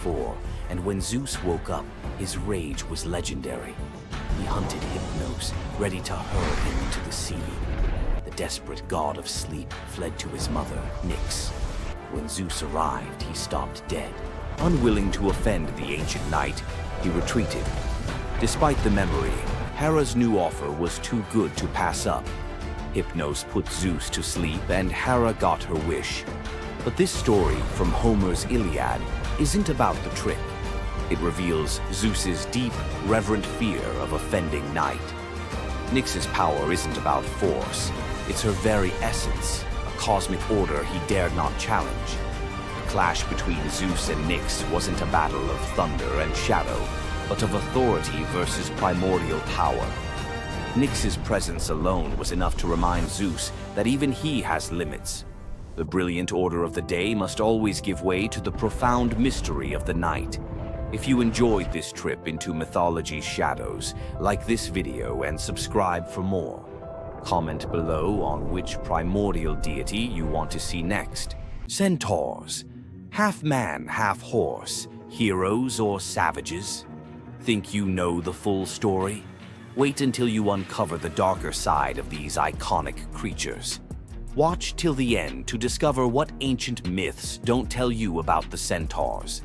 4, and when Zeus woke up, his rage was legendary. He hunted Hypnos, ready to hurl him into the sea. The desperate god of sleep fled to his mother, Nyx. When Zeus arrived, he stopped dead. Unwilling to offend the ancient knight, he retreated. Despite the memory, Hera's new offer was too good to pass up. Hypnos put Zeus to sleep, and Hera got her wish. But this story from Homer's Iliad isn't about the trick. It reveals Zeus's deep, reverent fear of offending Night. Nyx's power isn't about force. It's her very essence, a cosmic order he dared not challenge. The clash between Zeus and Nyx wasn't a battle of thunder and shadow, but of authority versus primordial power. Nyx's presence alone was enough to remind Zeus that even he has limits. The brilliant order of the day must always give way to the profound mystery of the night. If you enjoyed this trip into mythology's shadows, like this video and subscribe for more. Comment below on which primordial deity you want to see next. Centaurs. Half man, half horse. Heroes or savages? Think you know the full story? Wait until you uncover the darker side of these iconic creatures. Watch till the end to discover what ancient myths don't tell you about the centaurs.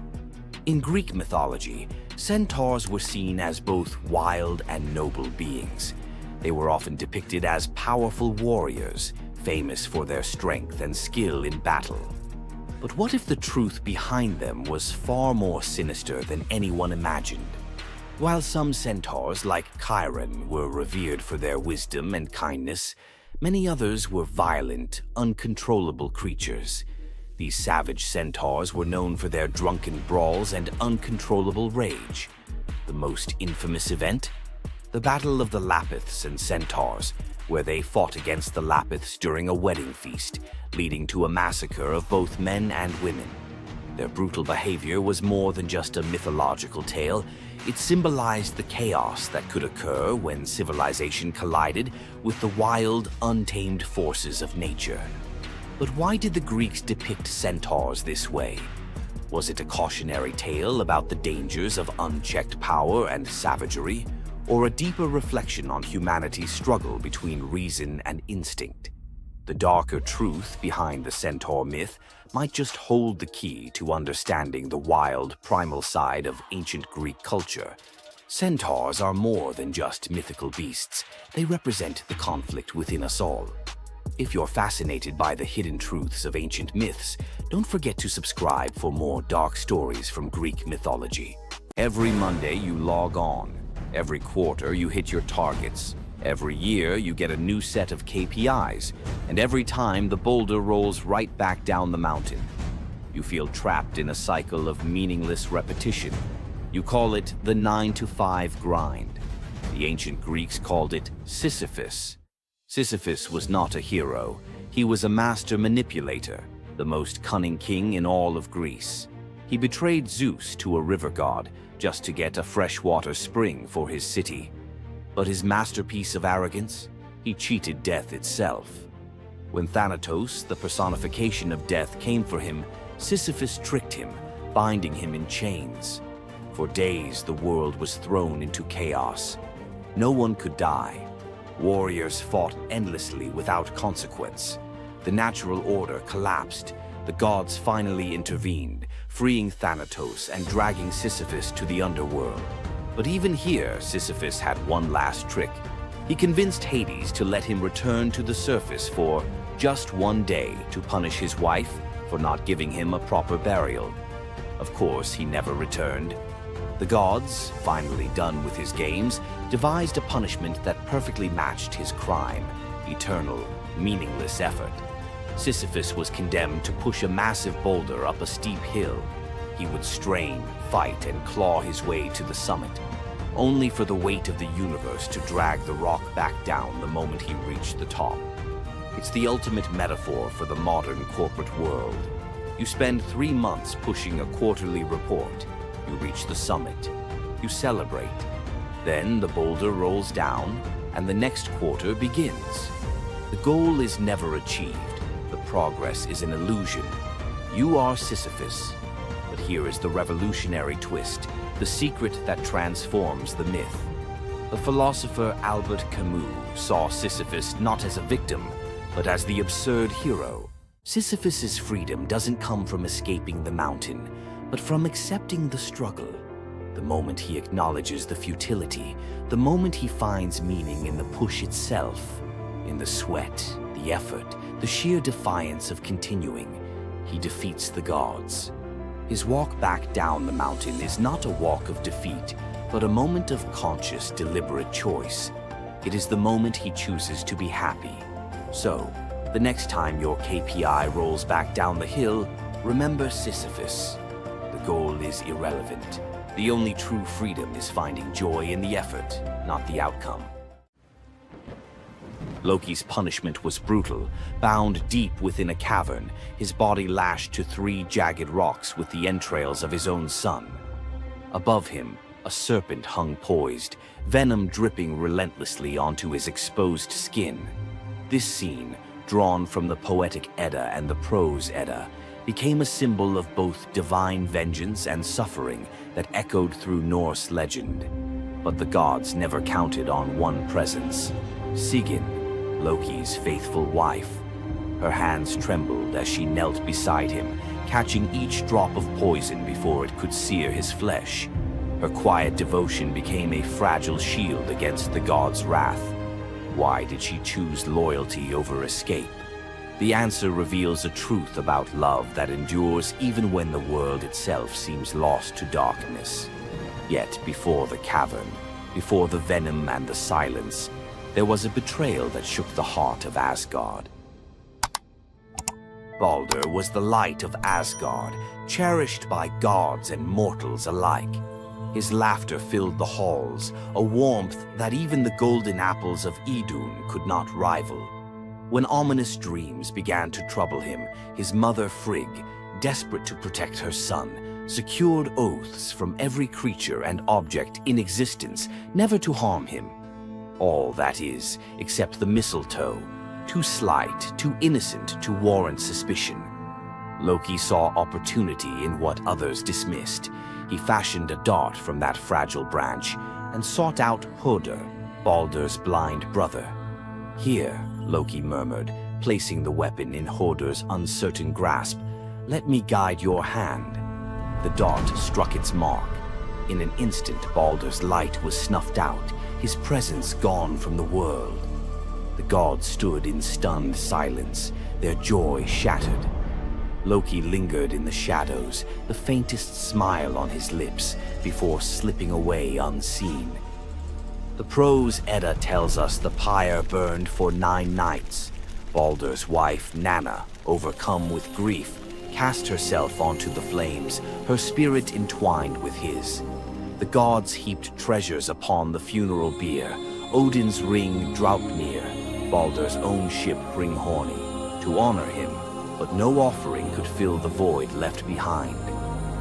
In Greek mythology, centaurs were seen as both wild and noble beings. They were often depicted as powerful warriors, famous for their strength and skill in battle. But what if the truth behind them was far more sinister than anyone imagined? While some centaurs, like Chiron, were revered for their wisdom and kindness, many others were violent, uncontrollable creatures. These savage centaurs were known for their drunken brawls and uncontrollable rage. The most infamous event? The Battle of the Lapiths and Centaurs, where they fought against the Lapiths during a wedding feast, leading to a massacre of both men and women. Their brutal behavior was more than just a mythological tale. It symbolized the chaos that could occur when civilization collided with the wild, untamed forces of nature. But why did the Greeks depict centaurs this way? Was it a cautionary tale about the dangers of unchecked power and savagery, or a deeper reflection on humanity's struggle between reason and instinct? The darker truth behind the centaur myth might just hold the key to understanding the wild, primal side of ancient Greek culture. Centaurs are more than just mythical beasts. They represent the conflict within us all. If you're fascinated by the hidden truths of ancient myths, don't forget to subscribe for more dark stories from Greek mythology. Every Monday you log on. Every quarter you hit your targets. Every year you get a new set of KPIs. And every time the boulder rolls right back down the mountain. You feel trapped in a cycle of meaningless repetition. You call it the 9-to-5 grind. The ancient Greeks called it Sisyphus. Sisyphus was not a hero. He was a master manipulator, the most cunning king in all of Greece. He betrayed Zeus to a river god just to get a freshwater spring for his city. But his masterpiece of arrogance? He cheated death itself. When Thanatos, the personification of death, came for him, Sisyphus tricked him, binding him in chains. For days, the world was thrown into chaos. No one could die. Warriors fought endlessly without consequence. The natural order collapsed. The gods finally intervened, freeing Thanatos and dragging Sisyphus to the underworld. But even here, Sisyphus had one last trick. He convinced Hades to let him return to the surface for just one day to punish his wife for not giving him a proper burial. Of course, he never returned. The gods, finally done with his games, devised a punishment that perfectly matched his crime: eternal, meaningless effort. Sisyphus was condemned to push a massive boulder up a steep hill. He would strain, fight, and claw his way to the summit, only for the weight of the universe to drag the rock back down the moment he reached the top. It's the ultimate metaphor for the modern corporate world. You spend 3 months pushing a quarterly report. You reach the summit. You celebrate. Then the boulder rolls down, and the next quarter begins. The goal is never achieved. The progress is an illusion. You are Sisyphus, But here is the revolutionary twist, the secret that transforms the myth. The philosopher Albert Camus saw Sisyphus not as a victim, but as the absurd hero. Sisyphus's freedom doesn't come from escaping the mountain, but from accepting the struggle. The moment he acknowledges the futility, the moment he finds meaning in the push itself, in the sweat, the effort, the sheer defiance of continuing, he defeats the gods. His walk back down the mountain is not a walk of defeat, but a moment of conscious, deliberate choice. It is the moment he chooses to be happy. So, the next time your KPI rolls back down the hill, remember Sisyphus. The goal is irrelevant. The only true freedom is finding joy in the effort, not the outcome. Loki's punishment was brutal. Bound deep within a cavern, his body lashed to 3 jagged rocks with the entrails of his own son. Above him, a serpent hung poised, venom dripping relentlessly onto his exposed skin. This scene, drawn from the poetic Edda and the prose Edda, became a symbol of both divine vengeance and suffering that echoed through Norse legend. But the gods never counted on one presence: Sigyn, Loki's faithful wife. Her hands trembled as she knelt beside him, catching each drop of poison before it could sear his flesh. Her quiet devotion became a fragile shield against the gods' wrath. Why did she choose loyalty over escape? The answer reveals a truth about love that endures even when the world itself seems lost to darkness. Yet before the cavern, before the venom and the silence, there was a betrayal that shook the heart of Asgard. Baldur was the light of Asgard, cherished by gods and mortals alike. His laughter filled the halls, a warmth that even the golden apples of Idun could not rival. When ominous dreams began to trouble him, his mother Frigg, desperate to protect her son, secured oaths from every creature and object in existence never to harm him. All, that is, except the mistletoe, too slight, too innocent to warrant suspicion. Loki saw opportunity in what others dismissed. He fashioned a dart from that fragile branch and sought out Hoder, Baldur's blind brother. "Here," Loki murmured, placing the weapon in Hoder's uncertain grasp, "let me guide your hand." The dart struck its mark. In an instant, Baldur's light was snuffed out, his presence gone from the world. The gods stood in stunned silence, their joy shattered. Loki lingered in the shadows, the faintest smile on his lips, before slipping away unseen. The prose Edda tells us the pyre burned for 9 nights. Baldur's wife, Nanna, overcome with grief, cast herself onto the flames, her spirit entwined with his. The gods heaped treasures upon the funeral bier, Odin's ring Draupnir, Baldur's own ship Hringhorni, to honor him, but no offering could fill the void left behind.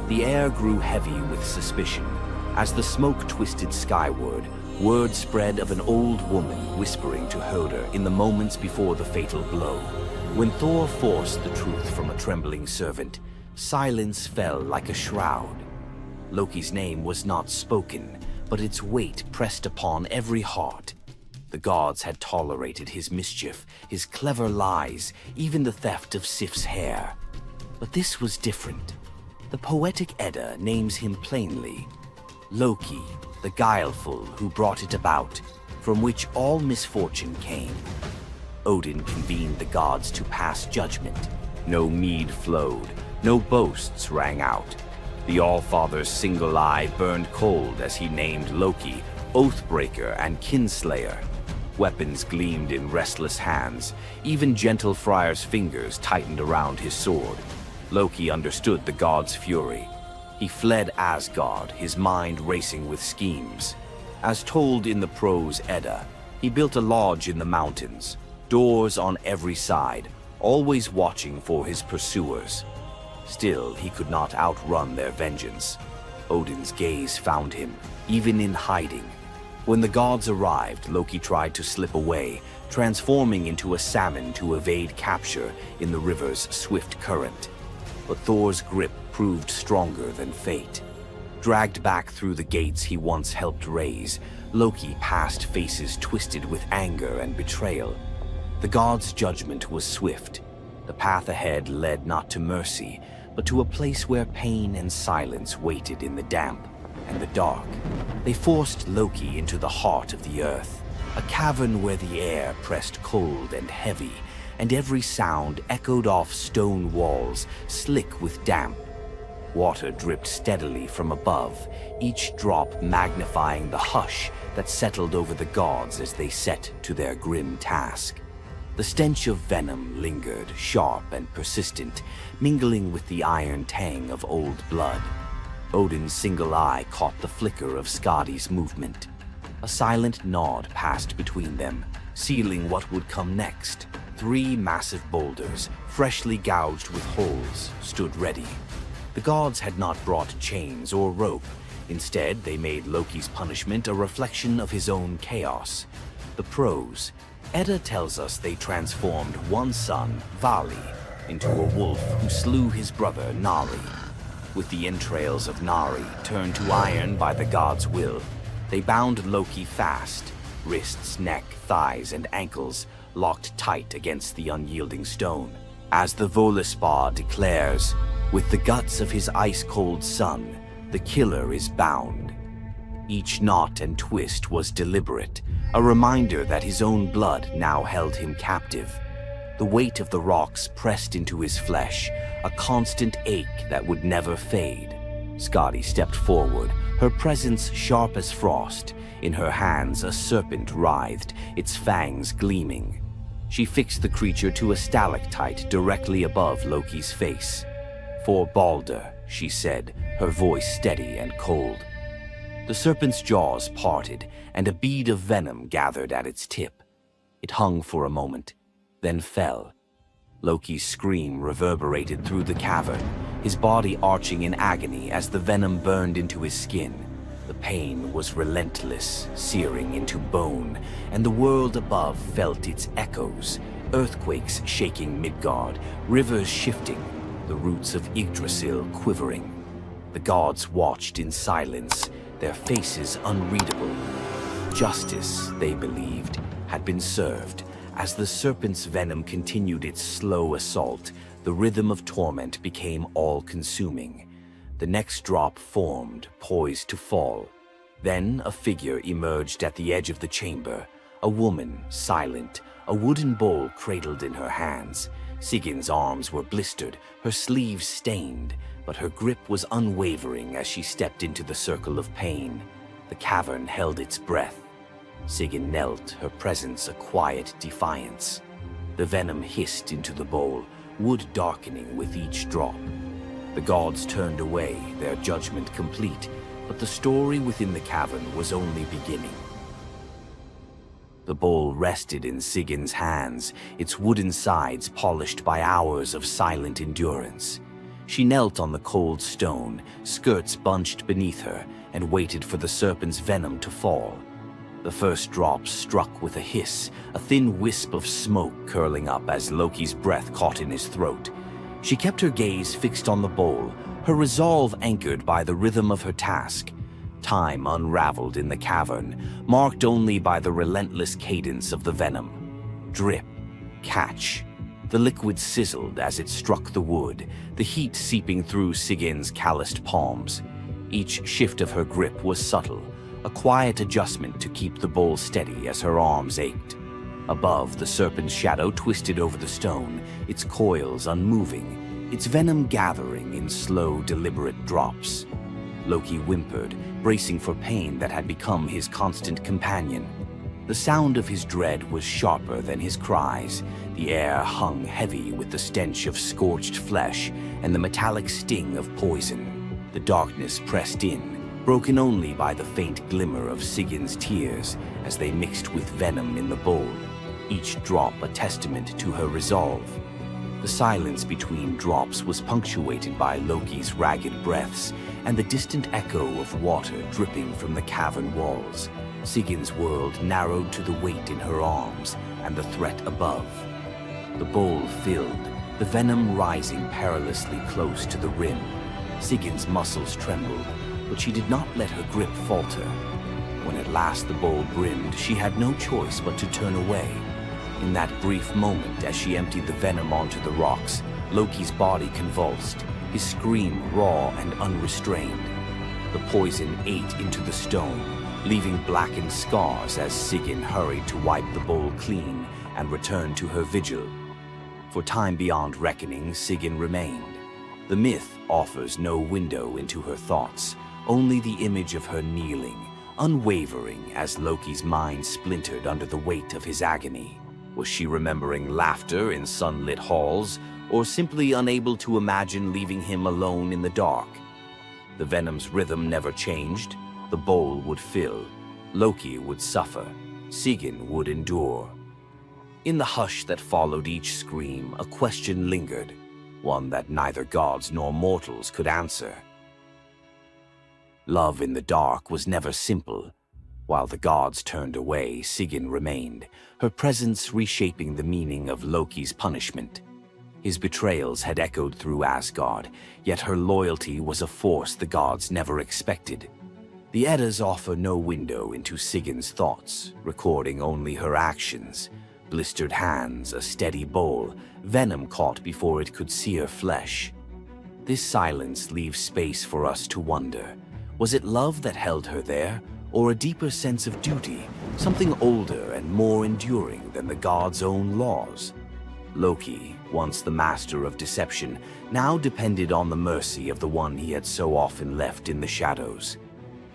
The air grew heavy with suspicion. As the smoke twisted skyward, word spread of an old woman whispering to Hoder in the moments before the fatal blow. When Thor forced the truth from a trembling servant, silence fell like a shroud. Loki's name was not spoken, but its weight pressed upon every heart. The gods had tolerated his mischief, his clever lies, even the theft of Sif's hair. But this was different. The poetic Edda names him plainly: Loki, the guileful who brought it about, from which all misfortune came. Odin convened the gods to pass judgment. No mead flowed, no boasts rang out. The All-Father's single eye burned cold as he named Loki Oathbreaker and Kinslayer. Weapons gleamed in restless hands. Even gentle Friar's fingers tightened around his sword. Loki understood the god's fury. He fled Asgard, his mind racing with schemes. As told in the prose Edda, he built a lodge in the mountains, doors on every side, always watching for his pursuers. Still, he could not outrun their vengeance. Odin's gaze found him, even in hiding. When the gods arrived, Loki tried to slip away, transforming into a salmon to evade capture in the river's swift current. But Thor's grip proved stronger than fate. Dragged back through the gates he once helped raise, Loki passed faces twisted with anger and betrayal. The gods' judgment was swift. The path ahead led not to mercy, but to a place where pain and silence waited in the damp and the dark. They forced Loki into the heart of the earth, a cavern where the air pressed cold and heavy, and every sound echoed off stone walls, slick with damp. Water dripped steadily from above, each drop magnifying the hush that settled over the gods as they set to their grim task. The stench of venom lingered, sharp and persistent, mingling with the iron tang of old blood. Odin's single eye caught the flicker of Skadi's movement. A silent nod passed between them, sealing what would come next. 3 massive boulders, freshly gouged with holes, stood ready. The gods had not brought chains or rope. Instead, they made Loki's punishment a reflection of his own chaos. The prose. Edda tells us they transformed one son, Vali, into a wolf who slew his brother, Nari. With the entrails of Nari turned to iron by the gods' will, they bound Loki fast, wrists, neck, thighs, and ankles locked tight against the unyielding stone. As the Völuspá declares, with the guts of his ice-cold son, the killer is bound. Each knot and twist was deliberate, a reminder that his own blood now held him captive. The weight of the rocks pressed into his flesh, a constant ache that would never fade. Skadi stepped forward, her presence sharp as frost. In her hands a serpent writhed, its fangs gleaming. She fixed the creature to a stalactite directly above Loki's face. "For Balder," she said, her voice steady and cold. The serpent's jaws parted, and a bead of venom gathered at its tip. It hung for a moment, then fell. Loki's scream reverberated through the cavern, his body arching in agony as the venom burned into his skin. The pain was relentless, searing into bone, and the world above felt its echoes, earthquakes shaking Midgard, rivers shifting, the roots of Yggdrasil quivering. The gods watched in silence, their faces unreadable. Justice, they believed, had been served. As the serpent's venom continued its slow assault, the rhythm of torment became all-consuming. The next drop formed, poised to fall. Then a figure emerged at the edge of the chamber, a woman, silent, a wooden bowl cradled in her hands. Sigin's arms were blistered, her sleeves stained, but her grip was unwavering as she stepped into the circle of pain. The cavern held its breath. Sigyn knelt, her presence a quiet defiance. The venom hissed into the bowl, wood darkening with each drop. The gods turned away, their judgment complete, but the story within the cavern was only beginning. The bowl rested in Sigyn's hands, its wooden sides polished by hours of silent endurance. She knelt on the cold stone, skirts bunched beneath her, and waited for the serpent's venom to fall. The first drop struck with a hiss, a thin wisp of smoke curling up as Loki's breath caught in his throat. She kept her gaze fixed on the bowl, her resolve anchored by the rhythm of her task. Time unraveled in the cavern, marked only by the relentless cadence of the venom. Drip, catch. The liquid sizzled as it struck the wood, the heat seeping through Sigyn's calloused palms. Each shift of her grip was subtle, a quiet adjustment to keep the bowl steady as her arms ached. Above, the serpent's shadow twisted over the stone, its coils unmoving, its venom gathering in slow, deliberate drops. Loki whimpered, bracing for pain that had become his constant companion. The sound of his dread was sharper than his cries. The air hung heavy with the stench of scorched flesh and the metallic sting of poison. The darkness pressed in, broken only by the faint glimmer of Sigyn's tears as they mixed with venom in the bowl, each drop a testament to her resolve. The silence between drops was punctuated by Loki's ragged breaths and the distant echo of water dripping from the cavern walls. Sigyn's world narrowed to the weight in her arms and the threat above. The bowl filled, the venom rising perilously close to the rim. Sigyn's muscles trembled, but she did not let her grip falter. When at last the bowl brimmed, she had no choice but to turn away. In that brief moment, as she emptied the venom onto the rocks, Loki's body convulsed, his scream raw and unrestrained. The poison ate into the stone, leaving blackened scars as Sigyn hurried to wipe the bowl clean and return to her vigil. For time beyond reckoning, Sigyn remained. The myth offers no window into her thoughts, only the image of her kneeling, unwavering as Loki's mind splintered under the weight of his agony. Was she remembering laughter in sunlit halls, or simply unable to imagine leaving him alone in the dark? The venom's rhythm never changed. The bowl would fill. Loki would suffer. Sigyn would endure. In the hush that followed each scream, a question lingered, one that neither gods nor mortals could answer. Love in the dark was never simple. While the gods turned away, Sigyn remained, her presence reshaping the meaning of Loki's punishment. His betrayals had echoed through Asgard, yet her loyalty was a force the gods never expected. The Eddas offer no window into Sigyn's thoughts, recording only her actions. Blistered hands, a steady bowl, venom caught before it could sear flesh. This silence leaves space for us to wonder. Was it love that held her there, or a deeper sense of duty, something older and more enduring than the gods' own laws? Loki, once the master of deception, now depended on the mercy of the one he had so often left in the shadows.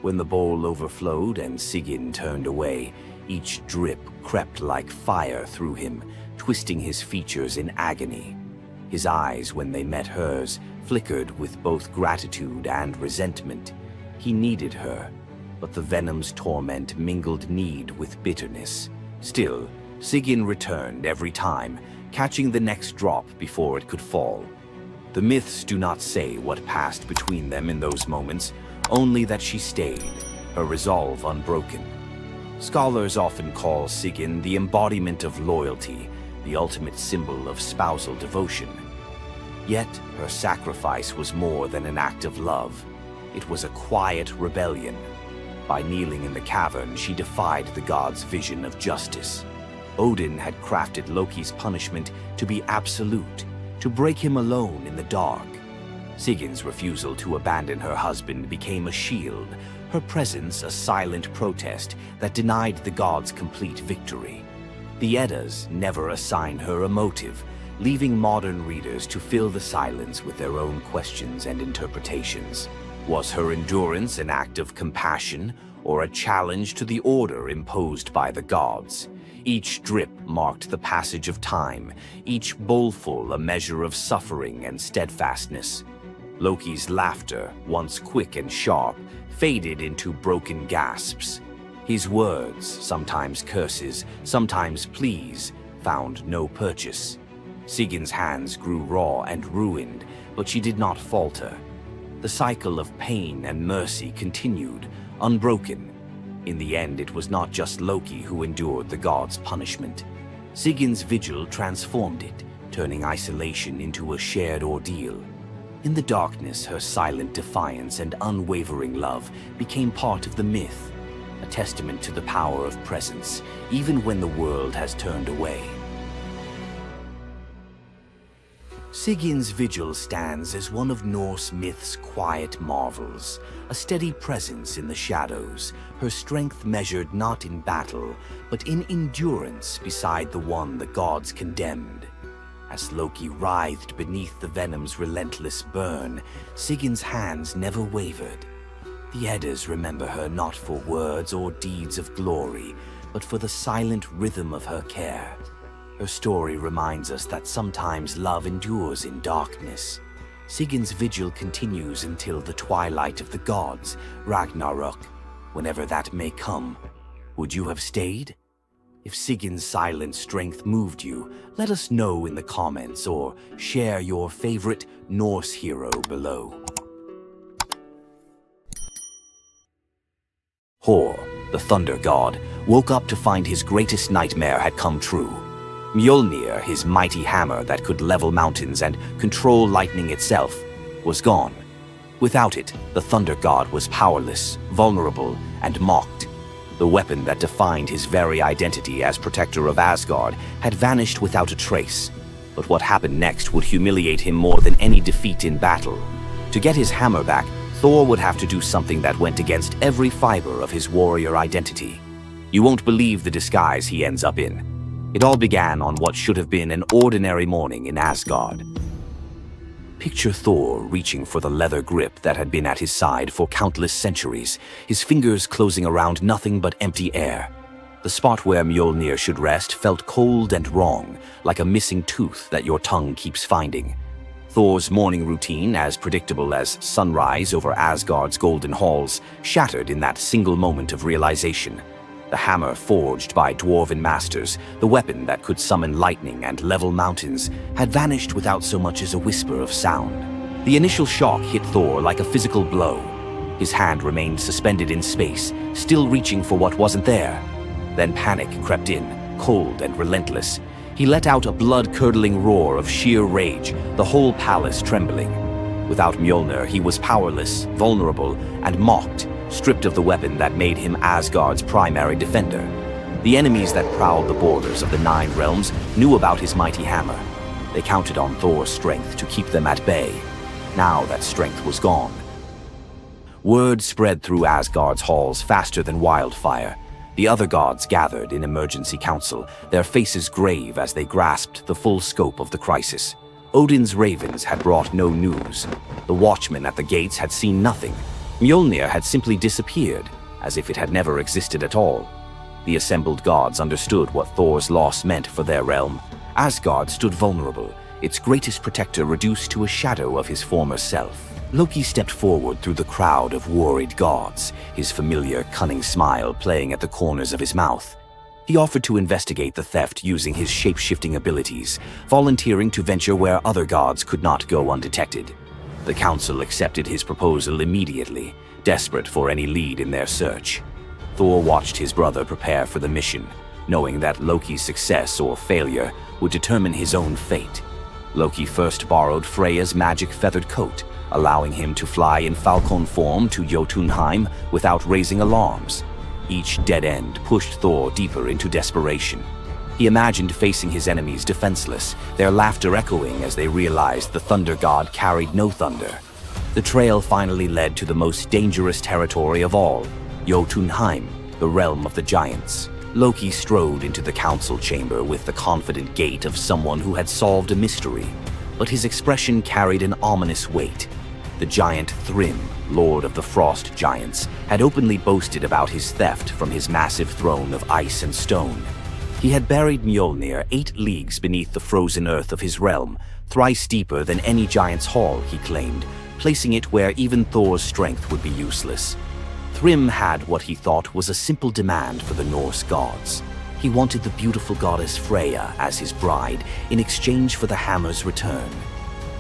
When the bowl overflowed and Sigyn turned away, each drip crept like fire through him, twisting his features in agony. His eyes, when they met hers, flickered with both gratitude and resentment. He needed her, but the venom's torment mingled need with bitterness. Still, Sigyn returned every time, catching the next drop before it could fall. The myths do not say what passed between them in those moments, only that she stayed, her resolve unbroken. Scholars often call Sigyn the embodiment of loyalty, the ultimate symbol of spousal devotion. Yet, her sacrifice was more than an act of love. It was a quiet rebellion. By kneeling in the cavern, she defied the gods' vision of justice. Odin had crafted Loki's punishment to be absolute, to break him alone in the dark. Sigyn's refusal to abandon her husband became a shield, her presence a silent protest that denied the gods complete victory. The Eddas never assign her a motive, leaving modern readers to fill the silence with their own questions and interpretations. Was her endurance an act of compassion, or a challenge to the order imposed by the gods? Each drip marked the passage of time, each bowlful a measure of suffering and steadfastness. Loki's laughter, once quick and sharp, faded into broken gasps. His words, sometimes curses, sometimes pleas, found no purchase. Sigyn's hands grew raw and ruined, but she did not falter. The cycle of pain and mercy continued, unbroken. In the end, it was not just Loki who endured the gods' punishment. Sigyn's vigil transformed it, turning isolation into a shared ordeal. In the darkness, her silent defiance and unwavering love became part of the myth, a testament to the power of presence, even when the world has turned away. Sigyn's vigil stands as one of Norse myth's quiet marvels, a steady presence in the shadows, her strength measured not in battle, but in endurance beside the one the gods condemned. As Loki writhed beneath the venom's relentless burn, Sigyn's hands never wavered. The Eddas remember her not for words or deeds of glory, but for the silent rhythm of her care. Her story reminds us that sometimes love endures in darkness. Sigyn's vigil continues until the twilight of the gods, Ragnarok, whenever that may come. Would you have stayed? If Sigyn's silent strength moved you, let us know in the comments or share your favorite Norse hero below. Thor, the thunder god, woke up to find his greatest nightmare had come true. Mjolnir, his mighty hammer that could level mountains and control lightning itself, was gone. Without it, the thunder god was powerless, vulnerable, and mocked. The weapon that defined his very identity as protector of Asgard had vanished without a trace. But what happened next would humiliate him more than any defeat in battle. To get his hammer back, Thor would have to do something that went against every fiber of his warrior identity. You won't believe the disguise he ends up in. It all began on what should have been an ordinary morning in Asgard. Picture Thor reaching for the leather grip that had been at his side for countless centuries, his fingers closing around nothing but empty air. The spot where Mjolnir should rest felt cold and wrong, like a missing tooth that your tongue keeps finding. Thor's morning routine, as predictable as sunrise over Asgard's golden halls, shattered in that single moment of realization. The hammer forged by dwarven masters, the weapon that could summon lightning and level mountains, had vanished without so much as a whisper of sound. The initial shock hit Thor like a physical blow. His hand remained suspended in space, still reaching for what wasn't there. Then panic crept in, cold and relentless. He let out a blood-curdling roar of sheer rage, the whole palace trembling. Without Mjolnir, he was powerless, vulnerable, and mocked, stripped of the weapon that made him Asgard's primary defender. The enemies that prowled the borders of the Nine Realms knew about his mighty hammer. They counted on Thor's strength to keep them at bay. Now that strength was gone. Word spread through Asgard's halls faster than wildfire. The other gods gathered in emergency council, their faces grave as they grasped the full scope of the crisis. Odin's ravens had brought no news. The watchmen at the gates had seen nothing. Mjolnir had simply disappeared, as if it had never existed at all. The assembled gods understood what Thor's loss meant for their realm. Asgard stood vulnerable, its greatest protector reduced to a shadow of his former self. Loki stepped forward through the crowd of worried gods, his familiar, cunning smile playing at the corners of his mouth. He offered to investigate the theft using his shape-shifting abilities, volunteering to venture where other gods could not go undetected. The council accepted his proposal immediately, desperate for any lead in their search. Thor watched his brother prepare for the mission, knowing that Loki's success or failure would determine his own fate. Loki first borrowed Freya's magic feathered coat, allowing him to fly in falcon form to Jotunheim without raising alarms. Each dead end pushed Thor deeper into desperation. He imagined facing his enemies defenseless, their laughter echoing as they realized the thunder god carried no thunder. The trail finally led to the most dangerous territory of all, Jotunheim, the realm of the giants. Loki strode into the council chamber with the confident gait of someone who had solved a mystery, but his expression carried an ominous weight. The giant Thrym, lord of the frost giants, had openly boasted about his theft from his massive throne of ice and stone. He had buried Mjolnir 8 leagues beneath the frozen earth of his realm, thrice deeper than any giant's hall, he claimed, placing it where even Thor's strength would be useless. Thrym had what he thought was a simple demand for the Norse gods. He wanted the beautiful goddess Freya as his bride in exchange for the hammer's return.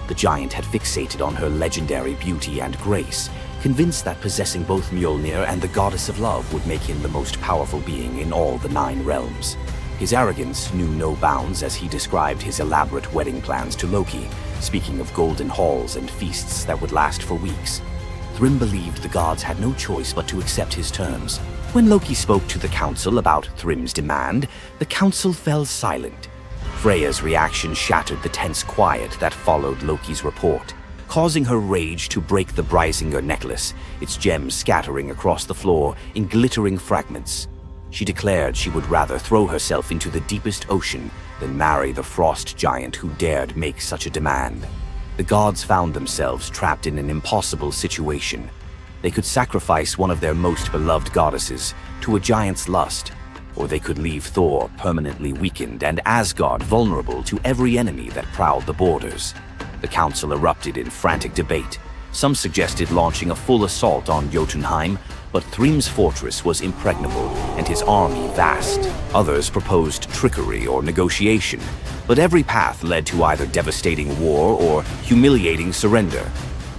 The giant had fixated on her legendary beauty and grace, convinced that possessing both Mjolnir and the goddess of love would make him the most powerful being in all the 9 realms. His arrogance knew no bounds as he described his elaborate wedding plans to Loki, speaking of golden halls and feasts that would last for weeks. Thrym believed the gods had no choice but to accept his terms. When Loki spoke to the council about Thrym's demand, the council fell silent. Freya's reaction shattered the tense quiet that followed Loki's report, causing her rage to break the Brysinger necklace, its gems scattering across the floor in glittering fragments. She declared she would rather throw herself into the deepest ocean than marry the frost giant who dared make such a demand. The gods found themselves trapped in an impossible situation. They could sacrifice one of their most beloved goddesses to a giant's lust, or they could leave Thor permanently weakened and Asgard vulnerable to every enemy that prowled the borders. The council erupted in frantic debate. Some suggested launching a full assault on Jotunheim, but Thrym's fortress was impregnable and his army vast. Others proposed trickery or negotiation, but every path led to either devastating war or humiliating surrender.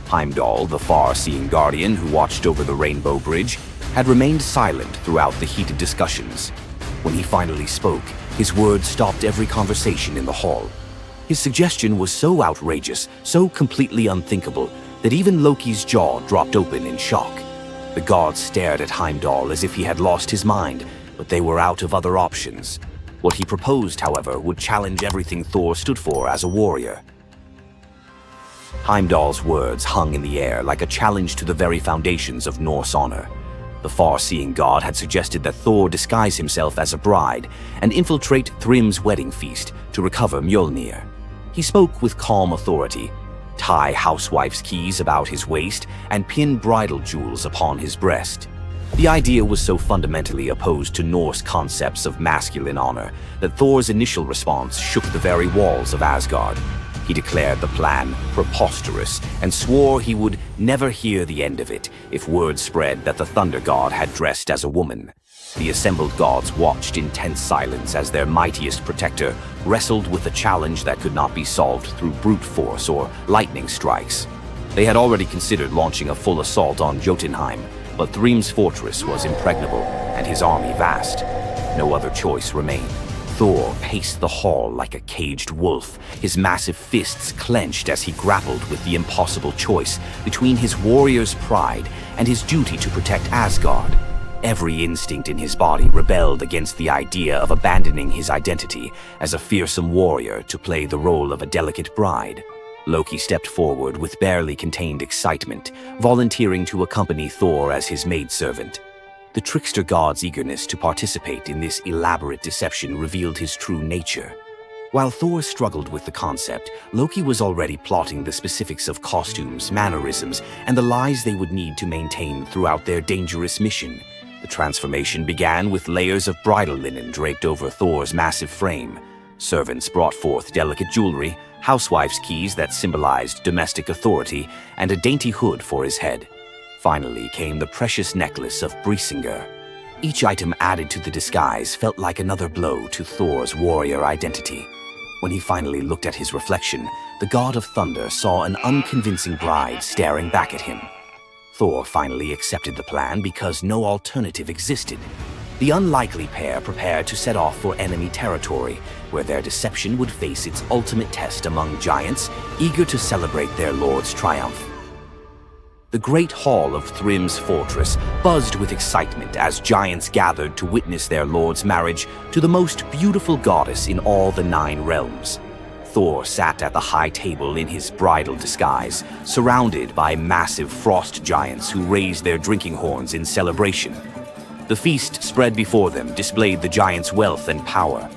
Heimdall, the far-seeing guardian who watched over the Rainbow Bridge, had remained silent throughout the heated discussions. When he finally spoke, his words stopped every conversation in the hall. His suggestion was so outrageous, so completely unthinkable, that even Loki's jaw dropped open in shock. The gods stared at Heimdall as if he had lost his mind, but they were out of other options. What he proposed, however, would challenge everything Thor stood for as a warrior. Heimdall's words hung in the air like a challenge to the very foundations of Norse honor. The far-seeing god had suggested that Thor disguise himself as a bride and infiltrate Thrym's wedding feast to recover Mjolnir. He spoke with calm authority, tie housewife's keys about his waist, and pin bridal jewels upon his breast. The idea was so fundamentally opposed to Norse concepts of masculine honor that Thor's initial response shook the very walls of Asgard. He declared the plan preposterous and swore he would never hear the end of it if word spread that the Thunder God had dressed as a woman. The assembled gods watched in tense silence as their mightiest protector wrestled with a challenge that could not be solved through brute force or lightning strikes. They had already considered launching a full assault on Jotunheim, but Thrym's fortress was impregnable and his army vast. No other choice remained. Thor paced the hall like a caged wolf, his massive fists clenched as he grappled with the impossible choice between his warrior's pride and his duty to protect Asgard. Every instinct in his body rebelled against the idea of abandoning his identity as a fearsome warrior to play the role of a delicate bride. Loki stepped forward with barely contained excitement, volunteering to accompany Thor as his maidservant. The trickster god's eagerness to participate in this elaborate deception revealed his true nature. While Thor struggled with the concept, Loki was already plotting the specifics of costumes, mannerisms, and the lies they would need to maintain throughout their dangerous mission. The transformation began with layers of bridal linen draped over Thor's massive frame. Servants brought forth delicate jewelry, housewife's keys that symbolized domestic authority, and a dainty hood for his head. Finally came the precious necklace of Brisingr. Each item added to the disguise felt like another blow to Thor's warrior identity. When he finally looked at his reflection, the god of thunder saw an unconvincing bride staring back at him. Thor finally accepted the plan because no alternative existed. The unlikely pair prepared to set off for enemy territory, where their deception would face its ultimate test among giants, eager to celebrate their lord's triumph. The great hall of Thrym's fortress buzzed with excitement as giants gathered to witness their lord's marriage to the most beautiful goddess in all the 9 realms. Thor sat at the high table in his bridal disguise, surrounded by massive frost giants who raised their drinking horns in celebration. The feast spread before them displayed the giants' wealth and power.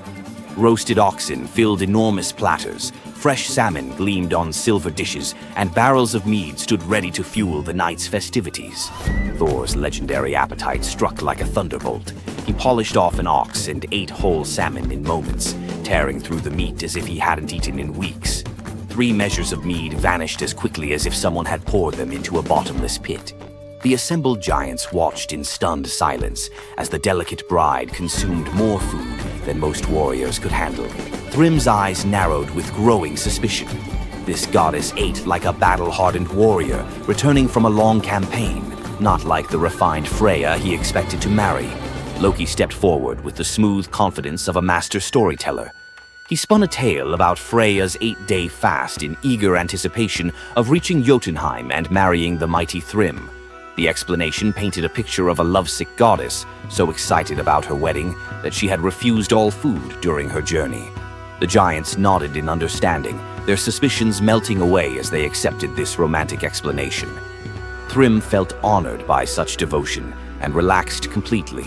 Roasted oxen filled enormous platters, fresh salmon gleamed on silver dishes, and barrels of mead stood ready to fuel the night's festivities. Thor's legendary appetite struck like a thunderbolt. He polished off an ox and ate whole salmon in moments, tearing through the meat as if he hadn't eaten in weeks. 3 measures of mead vanished as quickly as if someone had poured them into a bottomless pit. The assembled giants watched in stunned silence as the delicate bride consumed more food than most warriors could handle. Thrym's eyes narrowed with growing suspicion. This goddess ate like a battle-hardened warrior, returning from a long campaign, not like the refined Freya he expected to marry. Loki stepped forward with the smooth confidence of a master storyteller. He spun a tale about Freya's 8-day fast in eager anticipation of reaching Jotunheim and marrying the mighty Thrym. The explanation painted a picture of a lovesick goddess, so excited about her wedding that she had refused all food during her journey. The giants nodded in understanding, their suspicions melting away as they accepted this romantic explanation. Thrym felt honored by such devotion and relaxed completely,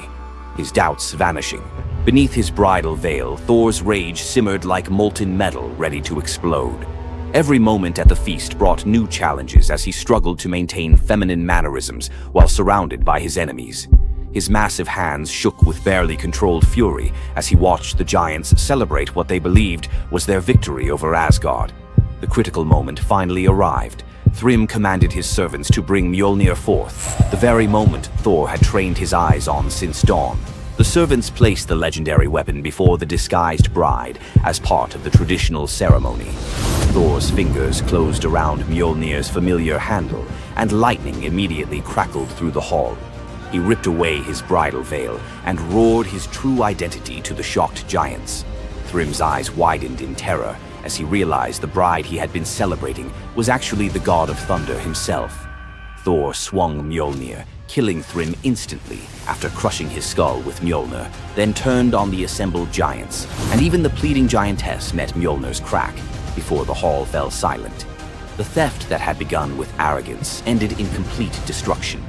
his doubts vanishing. Beneath his bridal veil, Thor's rage simmered like molten metal ready to explode. Every moment at the feast brought new challenges as he struggled to maintain feminine mannerisms while surrounded by his enemies. His massive hands shook with barely controlled fury as he watched the giants celebrate what they believed was their victory over Asgard. The critical moment finally arrived. Thrym commanded his servants to bring Mjolnir forth, the very moment Thor had trained his eyes on since dawn. The servants placed the legendary weapon before the disguised bride as part of the traditional ceremony. Thor's fingers closed around Mjolnir's familiar handle, and lightning immediately crackled through the hall. He ripped away his bridal veil and roared his true identity to the shocked giants. Thrym's eyes widened in terror as he realized the bride he had been celebrating was actually the god of thunder himself. Thor swung Mjolnir, killing Thrym instantly after crushing his skull with Mjolnir, then turned on the assembled giants, and even the pleading giantess met Mjolnir's crack before the hall fell silent. The theft that had begun with arrogance ended in complete destruction.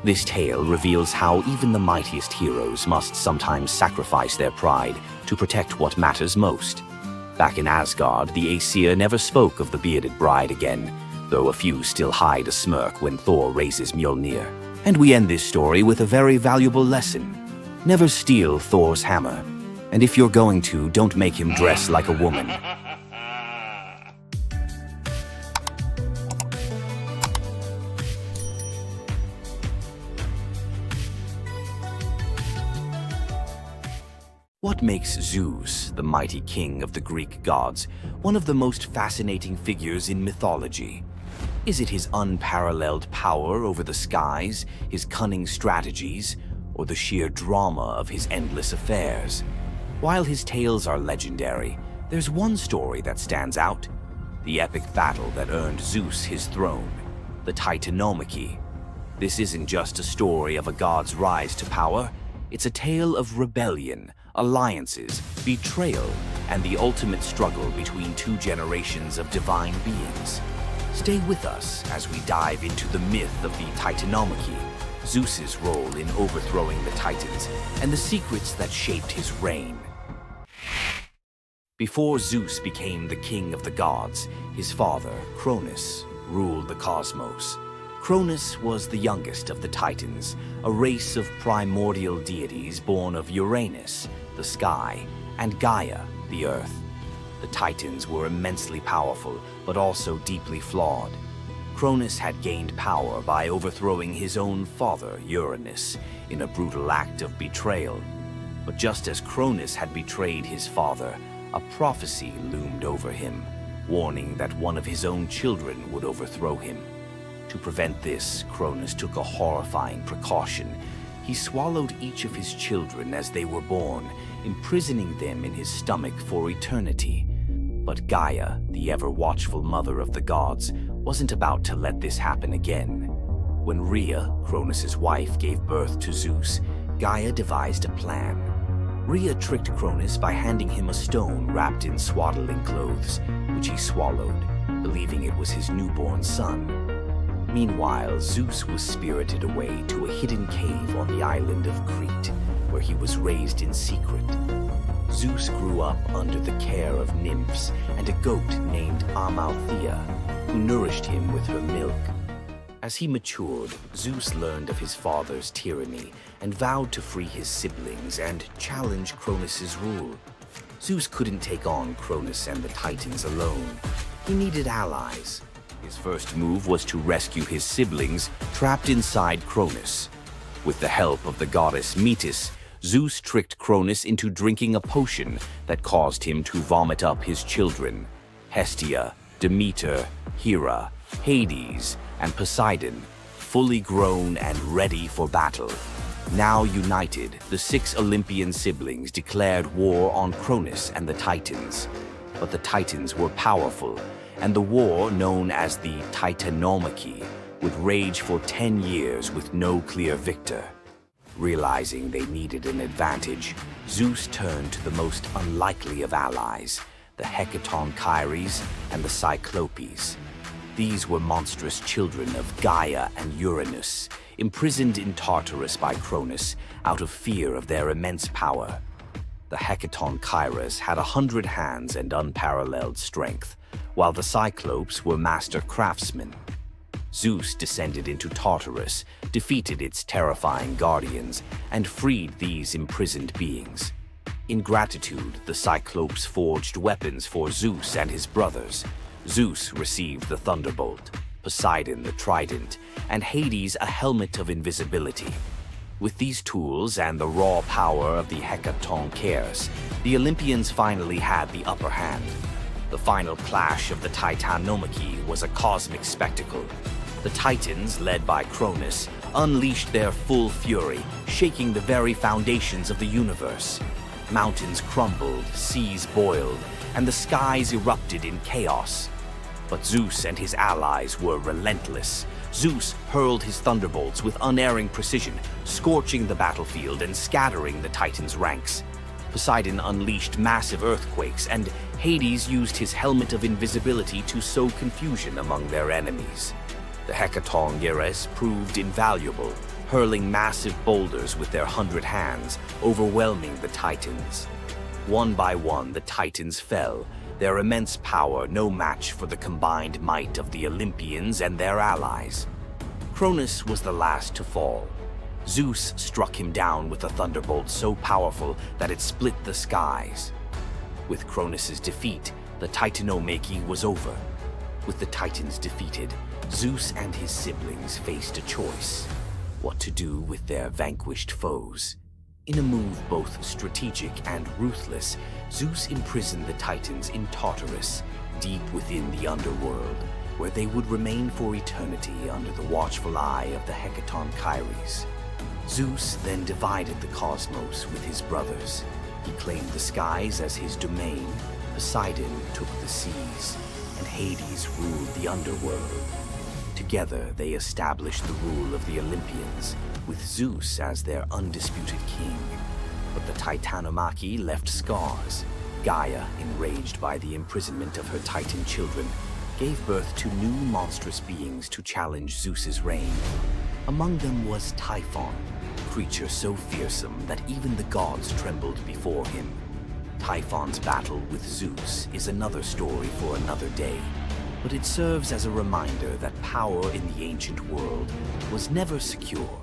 This tale reveals how even the mightiest heroes must sometimes sacrifice their pride to protect what matters most. Back in Asgard, the Aesir never spoke of the bearded bride again, though a few still hide a smirk when Thor raises Mjolnir. And we end this story with a very valuable lesson. Never steal Thor's hammer. And if you're going to, don't make him dress like a woman. What makes Zeus, the mighty king of the Greek gods, one of the most fascinating figures in mythology? Is it his unparalleled power over the skies, his cunning strategies, or the sheer drama of his endless affairs? While his tales are legendary, there's one story that stands out: the epic battle that earned Zeus his throne, the Titanomachy. This isn't just a story of a god's rise to power, it's a tale of rebellion, alliances, betrayal, and the ultimate struggle between two generations of divine beings. Stay with us as we dive into the myth of the Titanomachy, Zeus's role in overthrowing the Titans, and the secrets that shaped his reign. Before Zeus became the king of the gods, his father, Cronus, ruled the cosmos. Cronus was the youngest of the Titans, a race of primordial deities born of Uranus, the sky, and Gaia, the earth. The Titans were immensely powerful, but also deeply flawed. Cronus had gained power by overthrowing his own father, Uranus, in a brutal act of betrayal. But just as Cronus had betrayed his father, a prophecy loomed over him, warning that one of his own children would overthrow him. To prevent this, Cronus took a horrifying precaution. He swallowed each of his children as they were born, imprisoning them in his stomach for eternity. But Gaia, the ever-watchful mother of the gods, wasn't about to let this happen again. When Rhea, Cronus's wife, gave birth to Zeus, Gaia devised a plan. Rhea tricked Cronus by handing him a stone wrapped in swaddling clothes, which he swallowed, believing it was his newborn son. Meanwhile, Zeus was spirited away to a hidden cave on the island of Crete, where he was raised in secret. Zeus grew up under the care of nymphs and a goat named Amalthea, who nourished him with her milk. As he matured, Zeus learned of his father's tyranny and vowed to free his siblings and challenge Cronus's rule. Zeus couldn't take on Cronus and the Titans alone. He needed allies. His first move was to rescue his siblings trapped inside Cronus. With the help of the goddess Metis, Zeus tricked Cronus into drinking a potion that caused him to vomit up his children: Hestia, Demeter, Hera, Hades, and Poseidon, fully grown and ready for battle. Now united, the 6 Olympian siblings declared war on Cronus and the Titans. But the Titans were powerful, and the war, known as the Titanomachy, would rage for 10 years with no clear victor. Realizing they needed an advantage, Zeus turned to the most unlikely of allies, the Hecatonchires and the Cyclopes. These were monstrous children of Gaia and Uranus, imprisoned in Tartarus by Cronus out of fear of their immense power. The Hecatonchires had 100 hands and unparalleled strength, while the Cyclopes were master craftsmen. Zeus descended into Tartarus, defeated its terrifying guardians, and freed these imprisoned beings. In gratitude, the Cyclopes forged weapons for Zeus and his brothers. Zeus received the thunderbolt, Poseidon the trident, and Hades a helmet of invisibility. With these tools and the raw power of the Hecatonchires, the Olympians finally had the upper hand. The final clash of the Titanomachy was a cosmic spectacle. The Titans, led by Cronus, unleashed their full fury, shaking the very foundations of the universe. Mountains crumbled, seas boiled, and the skies erupted in chaos. But Zeus and his allies were relentless. Zeus hurled his thunderbolts with unerring precision, scorching the battlefield and scattering the Titans' ranks. Poseidon unleashed massive earthquakes, and Hades used his helmet of invisibility to sow confusion among their enemies. The Hecatoncheires proved invaluable, hurling massive boulders with their 100 hands, overwhelming the Titans. One by one, the Titans fell, their immense power no match for the combined might of the Olympians and their allies. Cronus was the last to fall. Zeus struck him down with a thunderbolt so powerful that it split the skies. With Cronus's defeat, the Titanomachy was over. With the Titans defeated, Zeus and his siblings faced a choice: what to do with their vanquished foes. In a move both strategic and ruthless, Zeus imprisoned the Titans in Tartarus, deep within the underworld, where they would remain for eternity under the watchful eye of the Hecatoncheires. Zeus then divided the cosmos with his brothers. He claimed the skies as his domain, Poseidon took the seas, and Hades ruled the underworld. Together they established the rule of the Olympians, with Zeus as their undisputed king. But the Titanomachy left scars. Gaia, enraged by the imprisonment of her Titan children, gave birth to new monstrous beings to challenge Zeus's reign. Among them was Typhon, a creature so fearsome that even the gods trembled before him. Typhon's battle with Zeus is another story for another day, but it serves as a reminder that power in the ancient world was never secure.